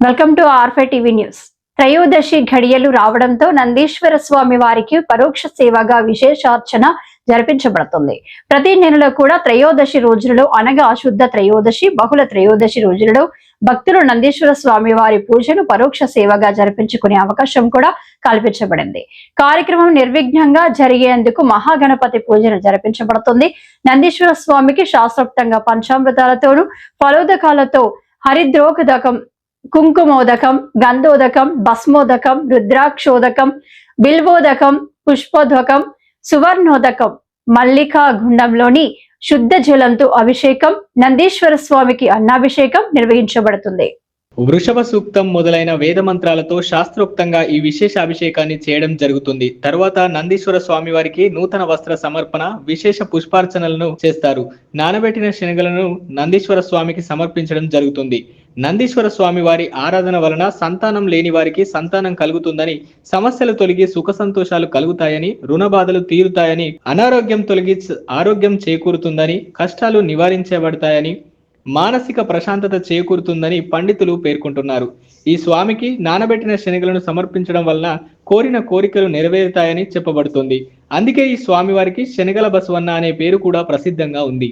Welcome to R5 TV news. త్రయోదశి ఘడియలు రావడంతో నందీశ్వర స్వామి వారికి పరోక్ష సేవగా విశేషార్చన జరిపించబడుతుంది. ప్రతి నెలలో కూడా త్రయోదశి రోజులలో అనగా శుద్ధ త్రయోదశి, బహుళ త్రయోదశి రోజులలో భక్తులు నందీశ్వర స్వామి వారి పూజను పరోక్ష సేవగా జరిపించుకునే అవకాశం కూడా కల్పించబడింది. కార్యక్రమం నిర్విఘ్నంగా జరిగేందుకు మహాగణపతి పూజలు జరిపించబడుతుంది. నందీశ్వర స్వామికి శాస్త్రోక్తంగా పంచామృతాలతోనూ ఫలోదకాలతో హరిద్రోకదకం, కుంకుమోదకం, గంధోదకం, భస్మోదకం, రుద్రాక్షోదకం, బిల్వోదకం, పుష్పోదకం, సువర్ణోదకం, మల్లికా గుండంలోని శుద్ధ జలంతో అభిషేకం, నందీశ్వర స్వామికి అన్నాభిషేకం నిర్వహించబడుతుంది. వృషభ సూక్తం మొదలైన వేద మంత్రాలతో శాస్త్రోక్తంగా ఈ విశేష అభిషేకాన్ని చేయడం జరుగుతుంది. తర్వాత నందీశ్వర స్వామి వారికి నూతన వస్త్ర సమర్పణ, విశేష పుష్పార్చనలను చేస్తారు. నానబెట్టిన శనగలను నందీశ్వర స్వామికి సమర్పించడం జరుగుతుంది. నందీశ్వర స్వామి వారి ఆరాధన వలన సంతానం లేని వారికి సంతానం కలుగుతుందని, సమస్యలు తొలగి సుఖ సంతోషాలు కలుగుతాయని, రుణ బాధలు తీరుతాయని, అనారోగ్యం తొలగి ఆరోగ్యం చేకూరుతుందని, కష్టాలు నివారించబడతాయని, మానసిక ప్రశాంతత చేకూరుతుందని పండితులు పేర్కొంటున్నారు. ఈ స్వామికి నానబెట్టిన శనగలను సమర్పించడం వలన కోరిన కోరికలు నెరవేరుతాయని చెప్పబడుతుంది. అందుకే ఈ స్వామివారికి శనగల బసవన్న అనే పేరు కూడా ప్రసిద్ధంగా ఉంది.